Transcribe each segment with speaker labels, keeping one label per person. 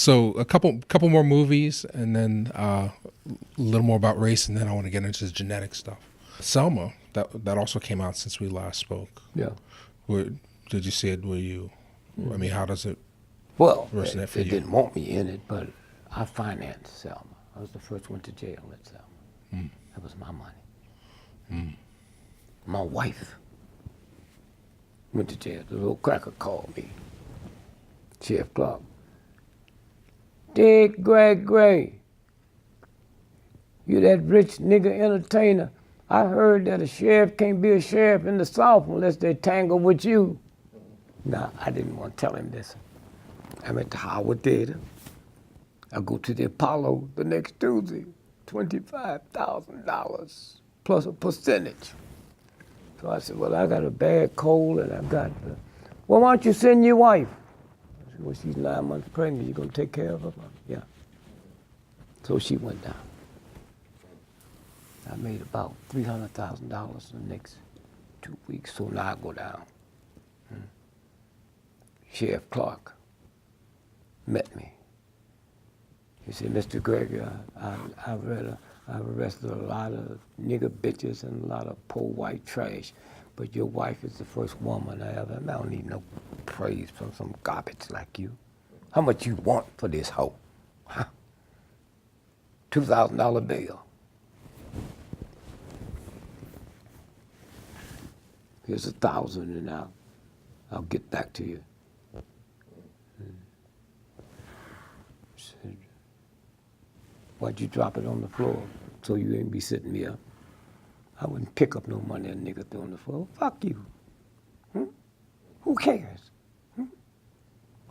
Speaker 1: So a couple more movies, and then a little more about race, and then I want to get into the genetic stuff. Selma, that also came out since we last spoke.
Speaker 2: Yeah.
Speaker 1: Did you see it? Were you? I mean, how does it?
Speaker 2: Well,
Speaker 1: resonate for
Speaker 2: they
Speaker 1: you?
Speaker 2: didn't want me in it, but I financed Selma. I was the first one to jail at Selma. That was my money. My wife went to jail. The little cracker called me, Sheriff Clark. Dick Gregory, you that rich nigga entertainer. I heard that a sheriff can't be a sheriff in the South unless they tangle with you. Nah, I didn't want to tell him this. I'm at the Howard Theater. I go to the Apollo the next Tuesday, $25,000 plus a percentage. So I said, well, I got a bad cold and I've got, well, why don't you send your wife? I said, well, she's 9 months pregnant. You gonna take care of her? Yeah. So she went down. I made about $300,000 in the next 2 weeks, so now I go down. Sheriff Clark met me. He said, Mr. Gregory, I've arrested a lot of nigger bitches and a lot of poor white trash, but your wife is the first woman I ever, I don't need no praise from some garbage like you. How much you want for this hoe? Huh? $2,000 bill. Here's 1,000 and I'll get back to you. Said, why'd you drop it on the floor so you ain't be sitting me up? I wouldn't pick up no money a nigga threw on the floor. Fuck you. Who cares?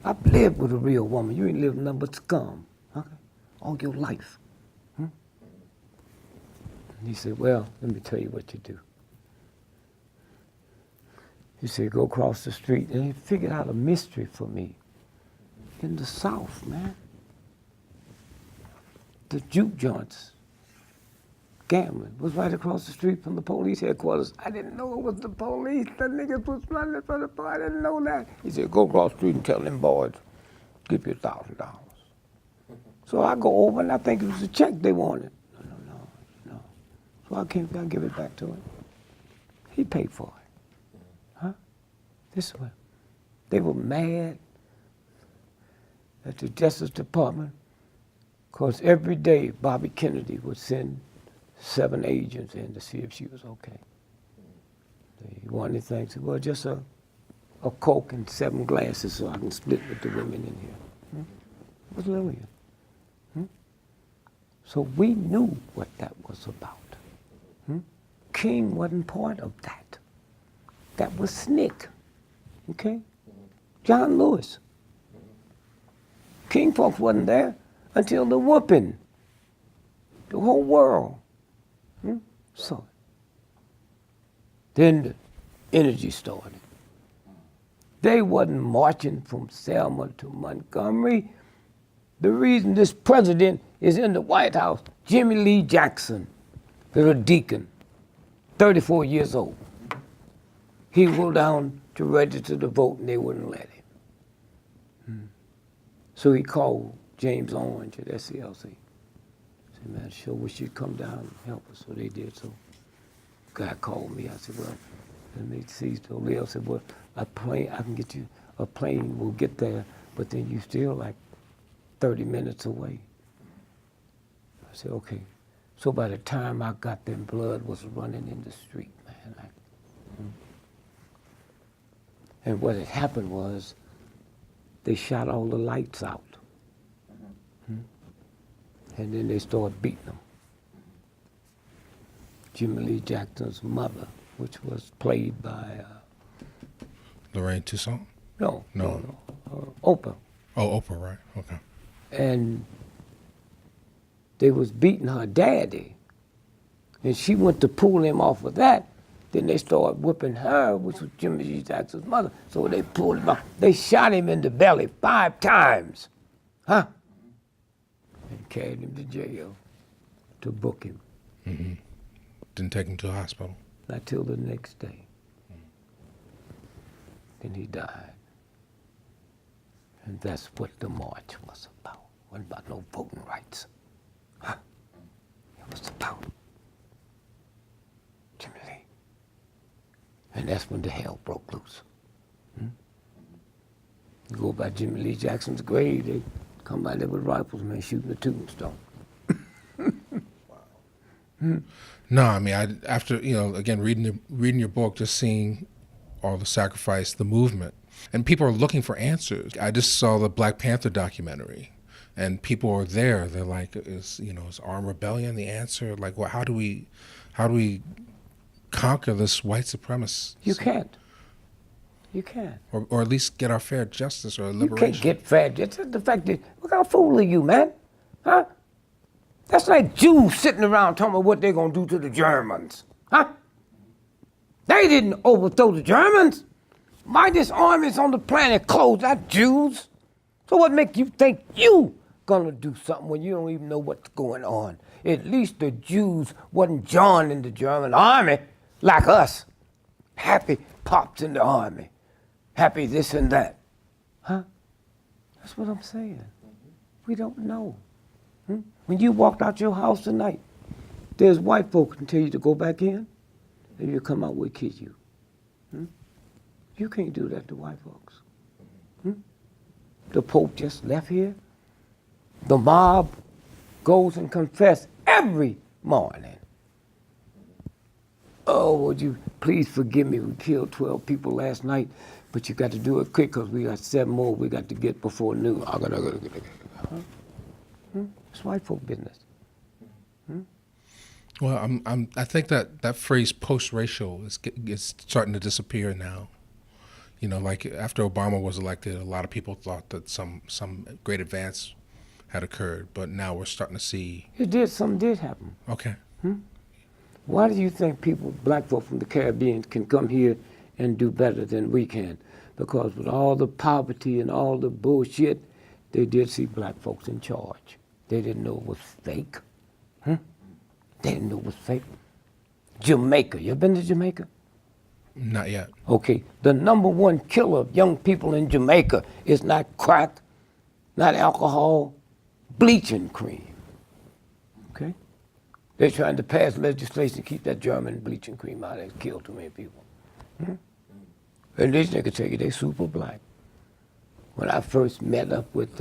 Speaker 2: I've lived with a real woman. You ain't lived nothing but scum. Okay? All your life. And he said, well, let me tell you what you do. He said, go across the street. And he figured out a mystery for me. In the South, man. The juke joints, gambling, was right across the street from the police headquarters. I didn't know it was the police. The niggas was running for the police. I didn't know that. He said, go across the street and tell them boys, give you $1,000. So I go over and I think it was a check they wanted. No. So I came down and give it back to him. He paid for it. Huh? This way. They were mad at the Justice Department because every day Bobby Kennedy would send 7 agents in to see if she was okay. He wanted anything, said, well, just a Coke and 7 glasses so I can split with the women in here. It was Lillian. So we knew what that was about. King wasn't part of that. That was Snick, okay? John Lewis. King folks wasn't there until the whooping. The whole world saw it. Then the energy started. They wasn't marching from Selma to Montgomery. The reason this president is in the White House, Jimmy Lee Jackson, little deacon, 34 years old. He went down to register to vote and they wouldn't let him. So he called James Orange at SCLC. He said, man, sure wish you'd come down and help us. So they did. So the guy called me. I said, well, let me see. So Leo said, well, I can get you a plane, we'll get there, but then you still like 30 minutes away. I said, okay. So by the time I got there, blood was running in the street, man. And what had happened was they shot all the lights out. And then they started beating them. Jimmy Lee Jackson's mother, which was played by...
Speaker 1: Lorraine Toussaint?
Speaker 2: No. Oprah.
Speaker 1: Oh, Oprah, right, okay.
Speaker 2: And they was beating her daddy. And she went to pull him off of that. Then they started whipping her, which was Jimmy Lee Jackson's mother. So they pulled him out. They shot him in the belly 5 times. And carried him to jail to book him.
Speaker 1: Didn't take him to the hospital?
Speaker 2: Not till the next day. Then he died. And that's what the march was about. Wasn't about no voting rights. Huh? It was about Jimmy Lee. And that's when the hell broke loose. You go by Jimmy Lee Jackson's grave, they come by there with rifles, man, shooting the tombstone.
Speaker 1: No, I mean, after again reading your book, just seeing all the sacrifice, the movement, and people are looking for answers. I just saw the Black Panther documentary, and people are there. They're like, is armed rebellion the answer? Like, well, how do we conquer this white supremacist?
Speaker 2: You can't. You can't.
Speaker 1: Or at least get our fair justice or
Speaker 2: You
Speaker 1: liberation.
Speaker 2: can't get fair justice. The fact that, what kind of fool are you, man? Huh? That's like Jews sitting around talking about what they're going to do to the Germans. Huh? They didn't overthrow the Germans. Mightiest armies on the planet closed out Jews. So what makes you think you gonna do something when you don't even know what's going on? At least the Jews wasn't joining the German army like us. Happy pops in the army. Happy this and that. Huh? That's what I'm saying. We don't know. When you walked out your house tonight, there's white folks can tell you to go back in, and you come out, we'll kiss you. You can't do that to white folks. The Pope just left here. The mob goes and confess every morning. Oh, would you please forgive me? We killed 12 people last night, but you got to do it quick because we got 7 more we got to get before noon. It's white folk business.
Speaker 1: Well, I think that phrase post-racial is starting to disappear now. Like after Obama was elected, a lot of people thought that some great advance had occurred, but now we're starting to see.
Speaker 2: Something did happen.
Speaker 1: Okay.
Speaker 2: Why do you think black folk from the Caribbean can come here and do better than we can? Because with all the poverty and all the bullshit, they did see black folks in charge. They didn't know it was fake. They didn't know it was fake. Jamaica, you ever been to Jamaica?
Speaker 1: Not yet.
Speaker 2: Okay, the #1 killer of young people in Jamaica is not crack, not alcohol, bleaching cream. Okay? They're trying to pass legislation to keep that German bleaching cream out. It's killed too many people. And these niggas tell you they super black. When I first met up with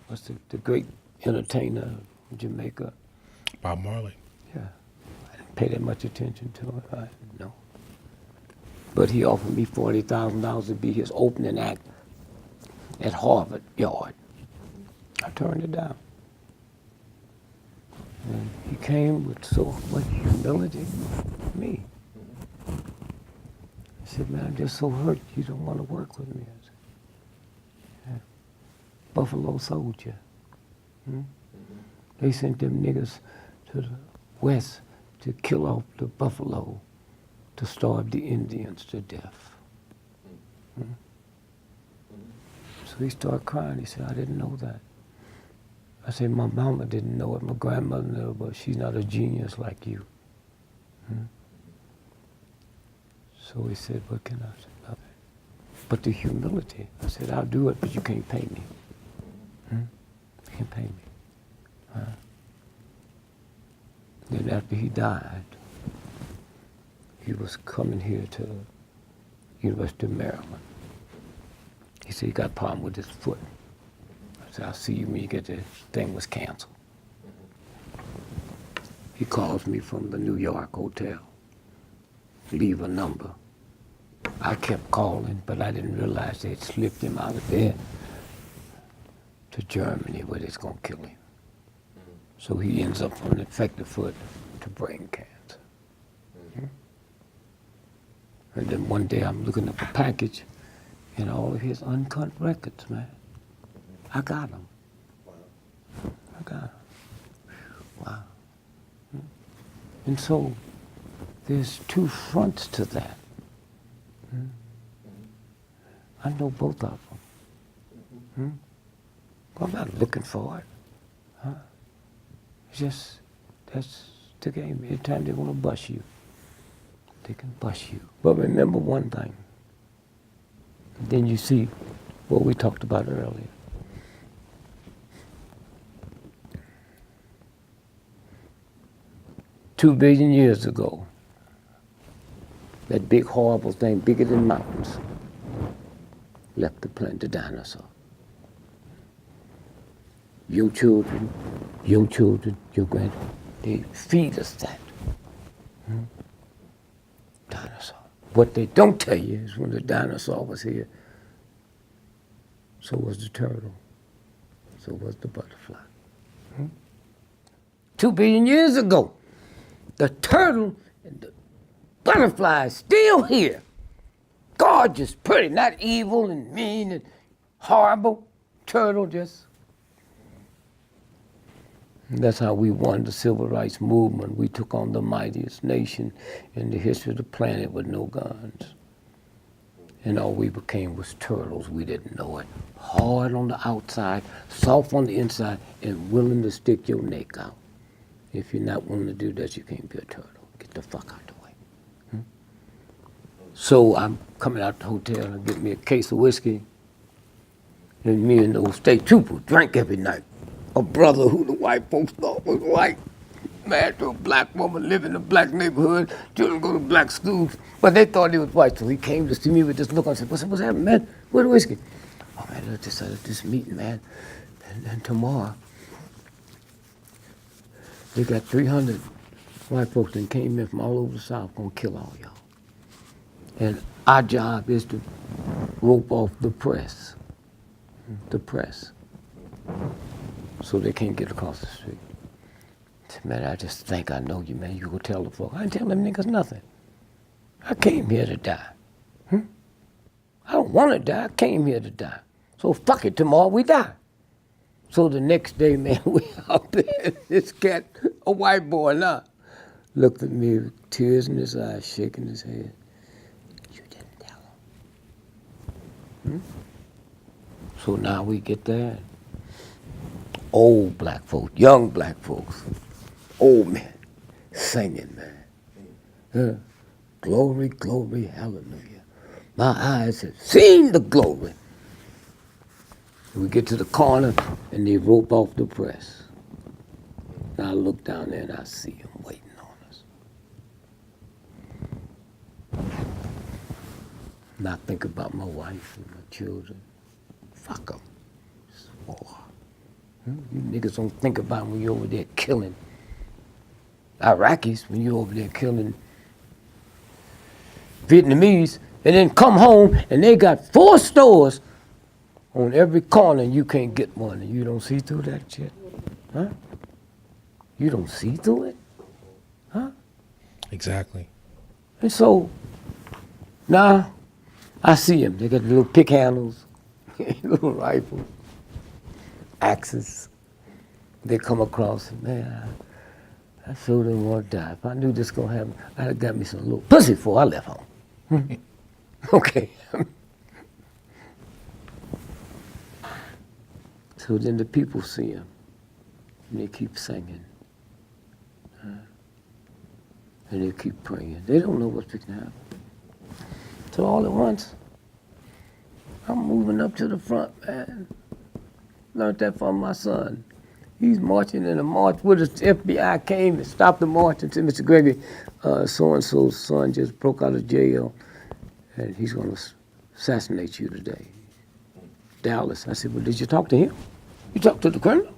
Speaker 2: what's the great entertainer in Jamaica?
Speaker 1: Bob Marley.
Speaker 2: Yeah. I didn't pay that much attention to it. I didn't know. But he offered me $40,000 to be his opening act at Harvard Yard. I turned it down. And he came with so much humility to me. He said, man, I'm just so hurt you don't want to work with me. I said, yeah. Buffalo Soldier. They sent them niggas to the west to kill off the buffalo, to starve the Indians to death. So he started crying. He said, I didn't know that. I said, my mama didn't know it, my grandmother knew, but she's not a genius like you. So he said, what can I say about it? But the humility. I said, I'll do it, but you can't pay me. You can't pay me. Then after he died, he was coming here to University of Maryland. He said he got a problem with his foot. I said, I'll see you when you get this thing was canceled. He calls me from the New York hotel, leave a number. I kept calling, but I didn't realize they'd slipped him out of there to Germany where they're gonna kill him. So he ends up from an infected foot to brain cancer. And then one day I'm looking up a package and all of his uncut records, man. I got them. I got them. Wow. And so there's 2 fronts to that. I know both of them. I'm not looking for it. It's just, that's the game. Anytime they want to bust you, they can bust you. But remember one thing. Then you see what we talked about earlier. 2 billion years ago, that big horrible thing, bigger than mountains, left the planet, the dinosaur. Your children, your grandchildren, they feed us that. Dinosaur. What they don't tell you is when the dinosaur was here, so was the turtle, so was the butterfly. 2 billion years ago, the turtle and the butterfly is still here. Gorgeous, pretty, not evil and mean and horrible. Turtle just. And that's how we won the civil rights movement. We took on the mightiest nation in the history of the planet with no guns. And all we became was turtles. We didn't know it. Hard on the outside, soft on the inside, and willing to stick your neck out. If you're not willing to do that, you can't be a turtle. Get the fuck out the way. So I'm coming out the hotel and get me a case of whiskey. And me and those state troopers drank every night. A brother who the white folks thought was white, married to a black woman, living in a black neighborhood, children go to black schools, but they thought he was white. So he came to see me with this look and said, what's happening, man? Where's the whiskey? Oh, man, look, this meeting, man. And tomorrow, they got 300 white folks that came in from all over the South, gonna kill all y'all. And our job is to rope off the press, so they can't get across the street. I said, man, I just think I know you, man. You go tell the folks. I ain't tell them niggas nothing. I came here to die. I don't want to die. I came here to die. So fuck it, tomorrow we die. So the next day, man, we out there. This cat, a white boy now, looked at me with tears in his eyes, shaking his head. You didn't tell him. So now we get there. Old black folks, young black folks, old men, singing, man. Glory, glory, hallelujah. My eyes have seen the glory. We get to the corner and they rope off the press. And I look down there and I see them waiting on us. And I think about my wife and my children. Fuck them. It's war. You niggas don't think about when you're over there killing Iraqis, when you're over there killing Vietnamese, and then come home and they got 4 stores on every corner and you can't get one and you don't see through that shit, huh? You don't see through it, huh?
Speaker 1: Exactly.
Speaker 2: And so now I see them. They got the little pick handles, little rifles, axes. They come across and man, I sure didn't want to die. If I knew this gonna happen, I'd have got me some little pussy before I left home. Okay. So then the people see him and they keep singing. And they keep praying. They don't know what's going to happen. So all at once, I'm moving up to the front, man. Learned that from my son. He's marching in a march with us. The FBI came and stopped the march and said, Mr. Gregory, so-and-so's son just broke out of jail and he's going to assassinate you today. Dallas. I said, well, did you talk to him? You talked to the criminal?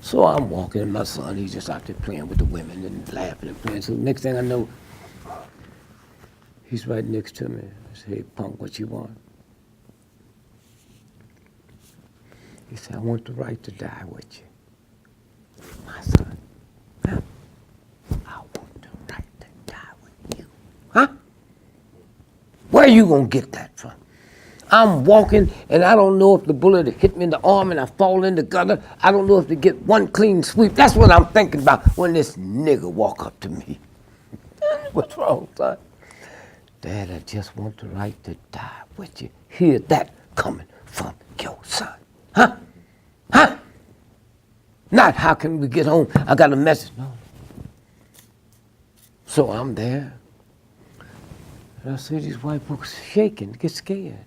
Speaker 2: So I'm walking and my son, he's just out there playing with the women and laughing and playing. So next thing I know, he's right next to me. I said, hey, punk, what you want? He said, I want the right to die with you. My son, huh? I want the right to die with you. Huh? Where you gonna get that from? I'm walking and I don't know if the bullet hit me in the arm and I fall in the gutter. I don't know if to get one clean sweep. That's what I'm thinking about when this nigga walk up to me. What's wrong, son? Dad, I just want the right to die with you. Hear that coming from your son. Huh? Huh? Not how can we get home? I got a message. No. So I'm there. And I see these white folks shaking, get scared.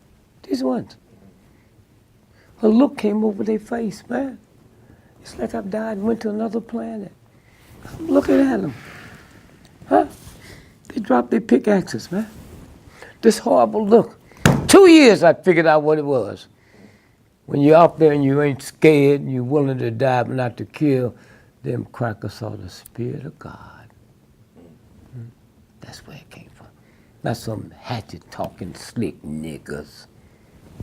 Speaker 2: These ones. A look came over their face, man. It's like I've died and went to another planet. I'm looking at them. Huh? They dropped their pickaxes, man. This horrible look. 2 years I figured out what it was. When you're out there and you ain't scared and you're willing to die but not to kill, them crackers are the Spirit of God. That's where it came from. Not some hatchet-talking slick niggas.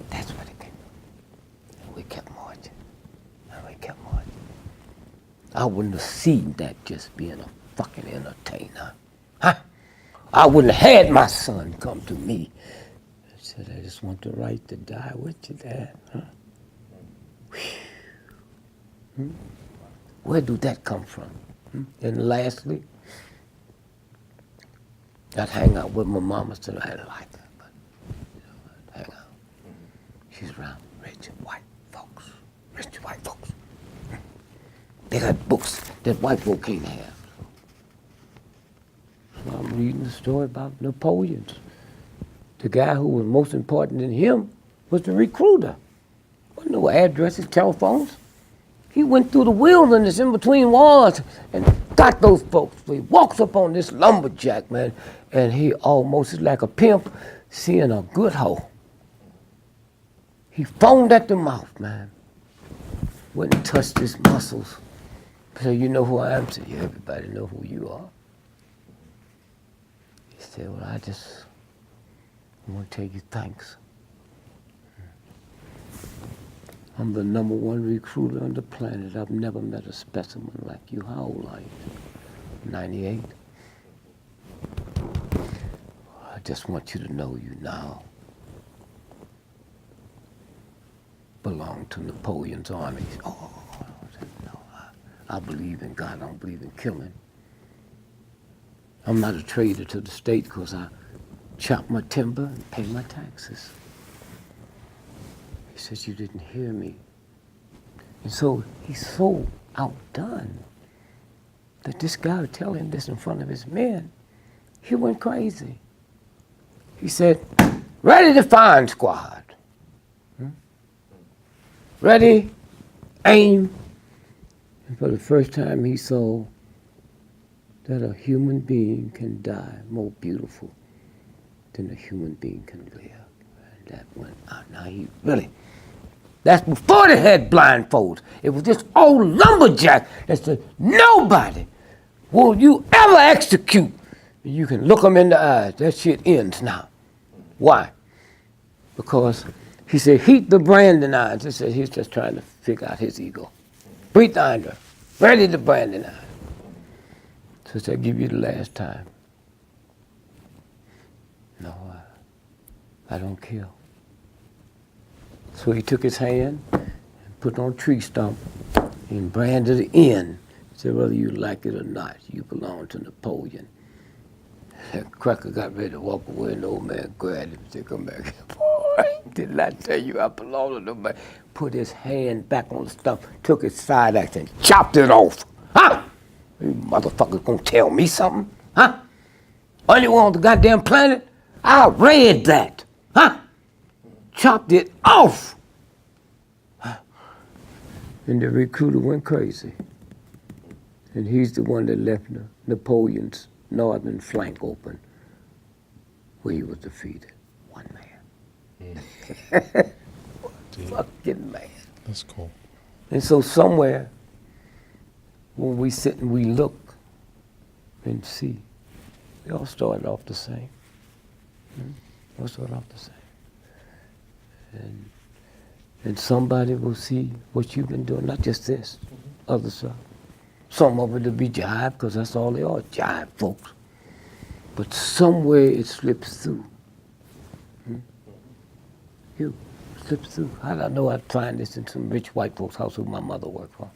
Speaker 2: That's where it came from. And we kept marching. And we kept marching. I wouldn't have seen that just being a fucking entertainer. Huh? I wouldn't have had my son come to me. I said, I just want the right to die with you, Dad. Huh? Where do that come from? And lastly, I'd hang out with my mama. Said I didn't like her, but I'd hang out. She's around rich white folks. Rich white folks. They got books that white folk can't have. So I'm reading the story about Napoleon. The guy who was most important than him was the recruiter. There wasn't no addresses, telephones. He went through the wilderness in between wars and got those folks. So he walks up on this lumberjack, man, and he almost is like a pimp seeing a good hoe. He foamed at the mouth, man. Wouldn't and touched his muscles. Said, you know who I am? I said, yeah, everybody know who you are. He said, well, I want to tell you thanks. I'm the #1 recruiter on the planet. I've never met a specimen like you. How old are you? 98. I just want you to know you now belong to Napoleon's army. Oh, I said, no, I believe in God. I don't believe in killing. I'm not a traitor to the state because I chop my timber and pay my taxes. He says, you didn't hear me. And so he's so outdone that this guy would tell him this in front of his men. He went crazy. He said, ready to find squad. Ready, aim. And for the first time he saw that a human being can die more beautiful than a human being can live. And that went out. Now he really, that's before they had blindfolds. It was this old lumberjack that said, nobody will you ever execute. You can look them in the eyes. That shit ends now. Why? Because he said, heat the branding irons. He said he's just trying to figure out his ego. Breathe under, ready the branding iron. So he said, I'll give you the last time. No, I don't kill. So he took his hand and put it on a tree stump and branded the end. He said, whether you like it or not, you belong to Napoleon. That cracker got ready to walk away, and the old man grabbed him and said, come back here. Boy, didn't I tell you I belong to Napoleon? Put his hand back on the stump, took his side axe and chopped it off. Huh? You motherfuckers gonna tell me something? Huh? Only one on the goddamn planet? I read that. Huh? Chopped it off. And the recruiter went crazy. And he's the one that left Napoleon's northern flank open, where he was defeated. One man. Fucking man.
Speaker 1: That's cool.
Speaker 2: And so somewhere, when we sit and we look and see, they all started off the same. All started off the same. And somebody will see what you've been doing, not just this, other stuff. Some of it will be jive, because that's all they are, jive folks. But somewhere it slips through. You slips through. How did I know I'd find this in some rich white folks' house who my mother worked for?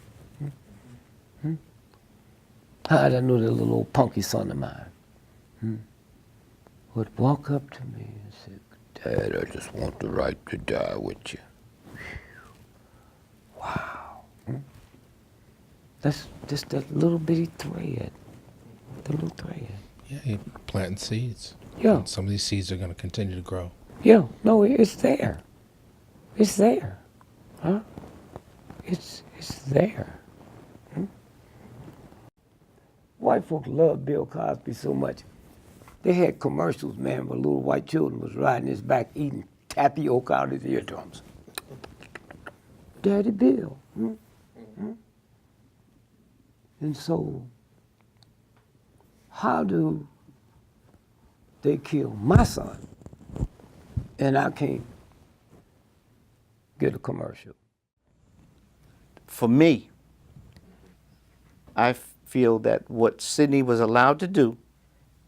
Speaker 2: How did I know that little old punky son of mine would walk up to me and say, Dad, I just want the right to die with you. Wow. That's just that little bitty thread. The little thread.
Speaker 1: Yeah, you're planting seeds.
Speaker 2: Yeah.
Speaker 1: And some of these seeds are going to continue to grow.
Speaker 2: Yeah, no, it's there. It's there. Huh? It's there. White folks loved Bill Cosby so much. They had commercials, man, where little white children was riding his back eating tapioca out of his eardrums. Daddy Bill. And so, how do they kill my son and I can't get a commercial?
Speaker 3: For me, I feel that what Sidney was allowed to do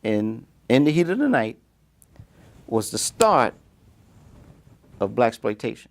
Speaker 3: in the Heat of the Night was the start of blaxploitation.